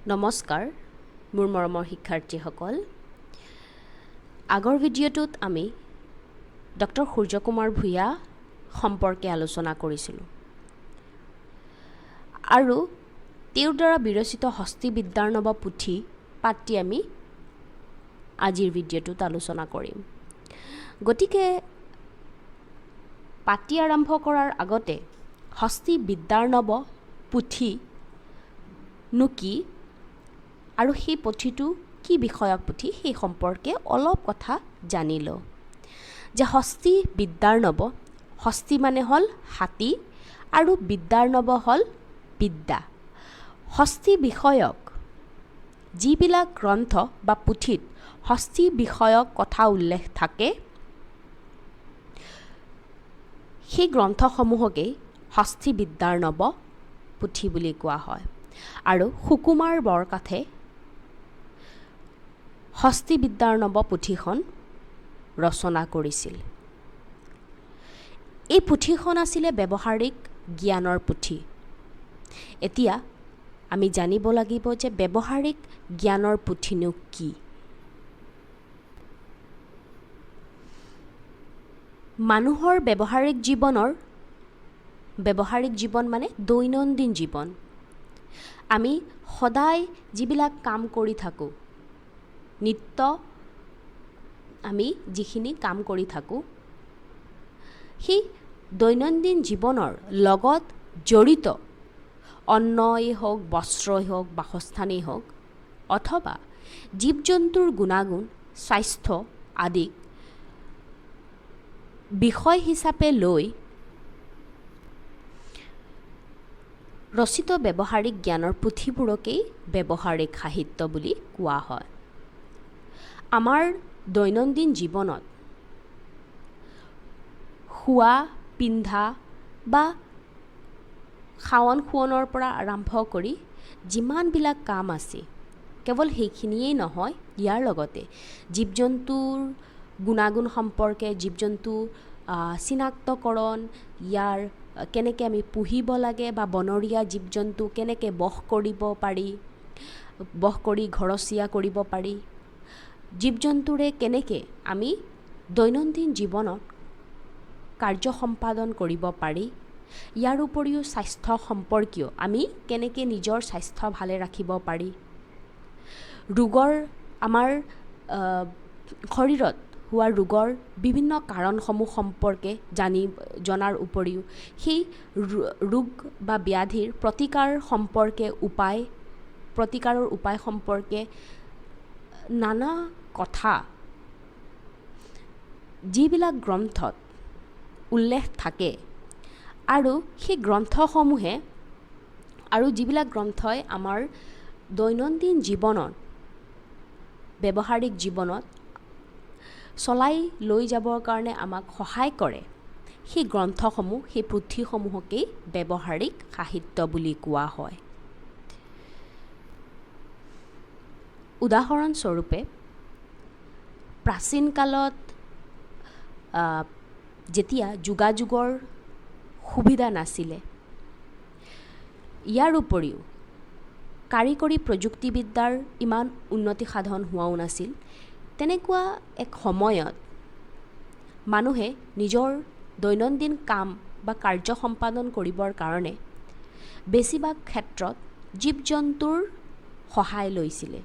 নমস্কাৰ মোৰ মৰমৰ শিক্ষাৰ্থীসকল আগৰ ভিডিঅ'টোত আমি ডক্টৰ সূৰ্যকুমাৰ ভূঞা সম্পৰ্কে আলোচনা কৰিছিলোঁ আৰু তেওঁৰ দ্বাৰা বিৰচিত হস্তিবিদ্যাৰ নব পুথি পাঠটি আমি আজিৰ ভিডিঅ'টোত আলোচনা কৰিম গতিকে পাঠটি আৰম্ভ কৰাৰ আগতে হস্তিবিদ্যাৰ নব পুথি নুকি আৰু সেই পুথিটো কি বিষয়ক পুথি সেই সম্পৰ্কে অলপ কথা জানিলো যে হস্তি বিদ্যাৰ নব হস্তি মানে হল হাতী আৰু বিদ্যাৰ নব হল বিদ্যা হস্তি বিষয়ক যিবিলাক গ্ৰন্থ বা পুথিত হস্তি বিষয়ক কথা উল্লেখ থাকে সেই গ্ৰন্থসমূহকে হস্তি বিদ্যাৰ নব পুথি বুলি কোৱা হয় আৰু সুকুমাৰ বৰকাথে হস্তিবিদ্যাৰ নব পুথিখন ৰচনা কৰিছিল এই পুথিখন আছিলে ব্যৱহাৰিক জ্ঞানৰ পুথি এতিয়া আমি জানিব লাগিব যে ব্যৱহাৰিক জ্ঞানৰ পুথিনো কি মানুহৰ ব্যৱহাৰিক জীৱন মানে দৈনন্দিন জীৱন আমি সদায় যিবিলাক কাম কৰি থাকোঁ নিত্য আমি যিখিনি কাম কৰি থাকোঁ সেই দৈনন্দিন জীৱনৰ লগত জড়িত অন্নই হওক বস্ত্ৰই হওক বাসস্থানেই হওক অথবা জীৱ জন্তুৰ গুণাগুণ স্বাস্থ্য আদিক বিষয় হিচাপে লৈ ৰচিত ব্যৱহাৰিক জ্ঞানৰ পুথিবোৰকেই ব্যৱহাৰিক সাহিত্য বুলি কোৱা হয় আমাৰ দৈনন্দিন জীৱনত খোৱা পিন্ধা বা খাৱন খুৱনৰ পৰা আৰম্ভ কৰি যিমানবিলাক কাম আছে কেৱল সেইখিনিয়েই নহয় ইয়াৰ লগতে জীৱ জন্তুৰ গুণাগুণ সম্পৰ্কে জীৱ জন্তু চিনাক্তকৰণ ইয়াৰ কেনেকৈ আমি পুহিব লাগে বা বনৰীয়া জীৱ জন্তু কেনেকৈ বশ কৰিব পাৰি বশ কৰি ঘৰচীয়া কৰিব পাৰি জীৱ জন্তুৰে কেনেকৈ আমি দৈনন্দিন জীৱনত কাৰ্য সম্পাদন কৰিব পাৰি ইয়াৰ উপৰিও স্বাস্থ্য সম্পৰ্কীয় আমি কেনেকৈ নিজৰ স্বাস্থ্য ভালে ৰাখিব পাৰি ৰোগৰ আমাৰ শৰীৰত হোৱা ৰোগৰ বিভিন্ন কাৰণসমূহ সম্পৰ্কে জনাৰ উপৰিও সেই ৰোগ বা ব্যাধিৰ প্ৰতিকাৰৰ উপায় সম্পৰ্কে নানা কথা যিবিলাক গ্ৰন্থত উল্লেখ থাকে আৰু সেই গ্ৰন্থসমূহে আৰু যিবিলাক গ্ৰন্থই আমাৰ দৈনন্দিন জীৱনত ব্যৱহাৰিক জীৱনত চলাই লৈ যাবৰ কাৰণে আমাক সহায় কৰে সেই গ্ৰন্থসমূহ সেই পুথিসমূহকেই ব্যৱহাৰিক সাহিত্য বুলি কোৱা হয় উদাহৰণস্বৰূপে প্ৰাচীন কালত যেতিয়া যোগাযোগৰ সুবিধা নাছিলে ইয়াৰ উপৰিও কাৰিকৰী প্ৰযুক্তিবিদ্যাৰ ইমান উন্নতি সাধন হোৱাও নাছিল তেনেকুৱা এক সময়ত মানুহে নিজৰ দৈনন্দিন কাম বা কাৰ্য সম্পাদন কৰিবৰ কাৰণে বেছিভাগ ক্ষেত্ৰত জীৱ জন্তুৰ সহায় লৈছিলে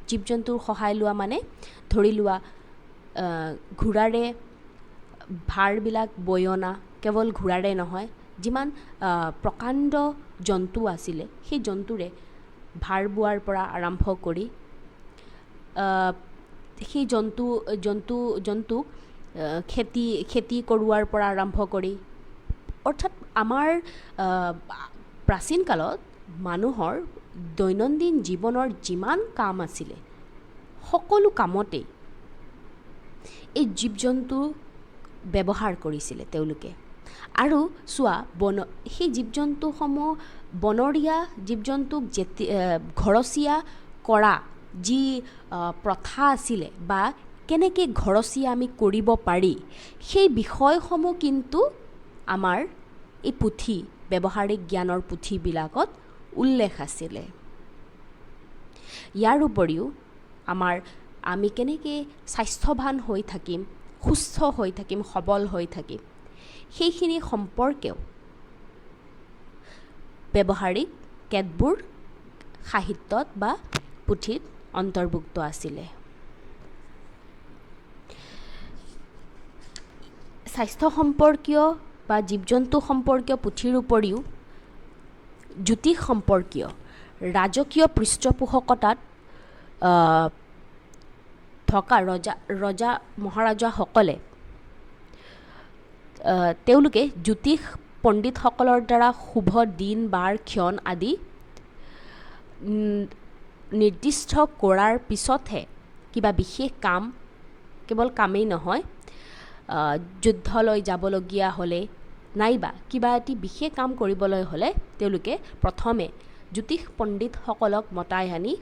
জীৱ জন্তুৰ সহায় লোৱা মানে ধৰি লোৱা ঘোঁৰাৰে ভাৰবিলাক বৈ অনা কেৱল ঘোঁৰাৰে নহয় যিমান প্ৰকাণ্ড জন্তু আছিলে সেই জন্তুৰে ভাৰ বোৱাৰ পৰা আৰম্ভ কৰি সেই জন্তুক খেতি কৰোৱাৰ পৰা আৰম্ভ কৰি অৰ্থাৎ আমাৰ প্ৰাচীন কালত মানুহৰ দৈনন্দিন জীৱনৰ যিমান কাম আছিলে সকলো কামতেই এই জীৱ জন্তু ব্যৱহাৰ কৰিছিলে তেওঁলোকে আৰু চোৱা সেই জীৱ জন্তুসমূহ বনৰীয়া জীৱ জন্তুক ঘৰচীয়া কৰা যি প্ৰথা আছিলে বা কেনেকৈ ঘৰচীয়া আমি কৰিব পাৰি সেই বিষয়সমূহ কিন্তু আমাৰ এই পুথি ব্যৱহাৰিক জ্ঞানৰ পুথিবিলাকত উল্লেখ আছিলে ইয়াৰ উপৰিও আমি কেনেকৈ স্বাস্থ্যৱান হৈ থাকিম, সুস্থ হৈ থাকিম, সবল হৈ থাকিম, সেইখিনি সম্পৰ্কেও ব্যৱহাৰিক কেতবোৰ সাহিত্যত বা পুথিত অন্তৰ্ভুক্ত আছিলে। স্বাস্থ্য সম্পৰ্কীয় বা জীৱ জন্তু সম্পৰ্কীয় পুথিৰ উপৰিও জ্যোতিষ সম্পৰ্কীয় ৰাজকীয় পৃষ্ঠপোষকতাত থকা ৰজা মহাৰাজাসকলে তেওঁলোকে জ্যোতিষ পণ্ডিতসকলৰ দ্বাৰা শুভ দিন বাৰ ক্ষণ আদি নিৰ্দিষ্ট কৰাৰ পিছতহে কিবা বিশেষ কাম, কেৱল কামেই নহয়, যুদ্ধলৈ যাবলগীয়া হ'লে নাইবা কিবা এটি বিশেষ কাম কৰিবলৈ হ'লে তেওঁলোকে প্ৰথমে জ্যোতিষ পণ্ডিতসকলক মতাই আনি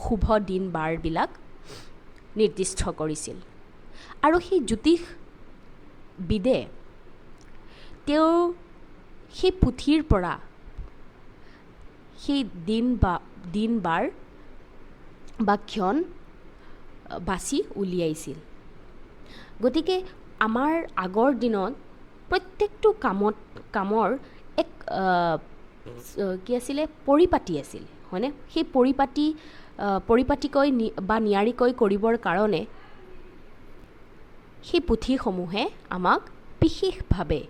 শুভ দিন বাৰবিলাক নিৰ্দিষ্ট কৰিছিল। আৰু সেই জ্যোতিষবিদে তেওঁ সেই পুথিৰ পৰা সেই দিন বাৰ বা ক্ষণ বাছি উলিয়াইছিল। গতিকে আমাৰ আগৰ দিনত প্ৰত্যেকটো কামৰ এক কি আছিলে, পৰিপাটি আছিল, হয়নে? সেই পৰিপাটিকৈ বা নিয়াৰিকৈ কৰিবৰ কাৰণে সেই পুথিসমূহে আমাক বিশেষভাৱে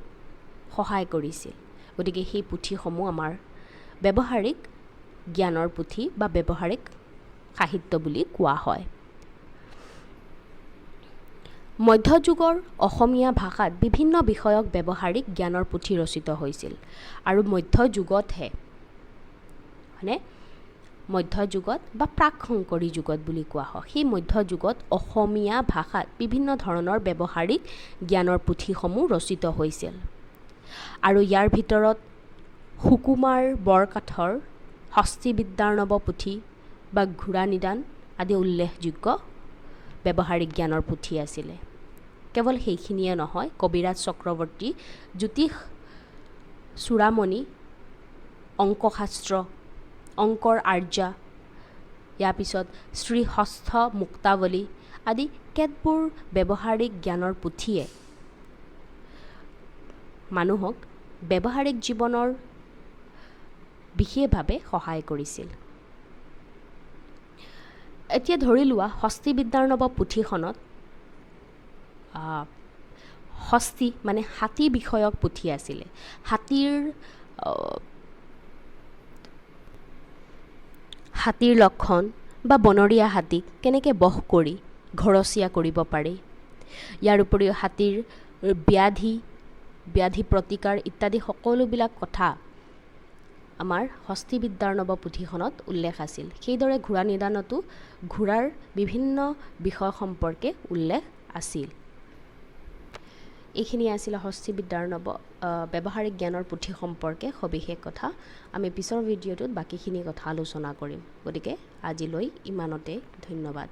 সহায় কৰিছিল। গতিকে সেই পুথিসমূহ আমাৰ ব্যৱহাৰিক জ্ঞানৰ পুথি বা ব্যৱহাৰিক সাহিত্য বুলি কোৱা হয়। মধ্যযুগৰ অসমীয়া ভাষাত বিভিন্ন বিষয়ক ব্যৱহাৰিক জ্ঞানৰ পুথি ৰচিত হৈছিল আৰু মধ্যযুগতহে, হয়নে, মধ্যযুগত বা প্ৰাক শংকৰী যুগত বুলি কোৱা হয়, সেই মধ্যযুগত অসমীয়া ভাষাত বিভিন্ন ধৰণৰ ব্যৱহাৰিক জ্ঞানৰ পুথিসমূহ ৰচিত হৈছিল। আৰু ইয়াৰ ভিতৰত সুকুমাৰ বৰকাঠৰ হস্তিবিদ্যাৰ নৱ পুথি বা ঘোঁৰা নিদান আদি উল্লেখযোগ্য ব্যৱহাৰিক জ্ঞানৰ পুথি আছিলে। কেৱল সেইখিনিয়ে নহয়, কবিৰাজ চক্ৰৱৰ্তী, জ্যোতিষ চূড়ামণি, অংকশাস্ত্ৰ, অংকৰ আৰ্যা, ইয়াৰ পিছত শ্ৰীহস্থ মুক্তাৱলী আদি কেতবোৰ ব্যৱহাৰিক জ্ঞানৰ পুথিয়ে মানুহক ব্যৱহাৰিক জীৱনৰ বিশেষভাৱে সহায় কৰিছিল। এতিয়া ধৰি লোৱা হস্তিবিদ্যাৰ নৱ পুথিখনত হস্তি মানে হাতী বিষয়ক পুথি আছিলে। হাতীৰ লক্ষণ বা বনৰীয়া হাতীক কেনেকৈ বশ কৰি ঘৰচীয়া কৰিব পাৰি, ইয়াৰ উপৰিও হাতীৰ ব্যাধি প্ৰতিকাৰ ইত্যাদি সকলোবিলাক কথা আমাৰ হস্তিবিদ্যাৰ নৱ পুথিখনত উল্লেখ আছিল। সেইদৰে ঘোঁৰা নিদানতো ঘোঁৰাৰ বিভিন্ন বিষয় সম্পৰ্কে উল্লেখ আছিল। এইখিনি আছিলে হস্তিবিদ্যাৰ নৱ ব্যৱহাৰিক জ্ঞানৰ পুথি সম্পৰ্কে সবিশেষ কথা। আমি পিছৰ ভিডিঅ'টোত বাকীখিনি কথা আলোচনা কৰিম। গতিকে আজিলৈ ইমানতে, ধন্যবাদ।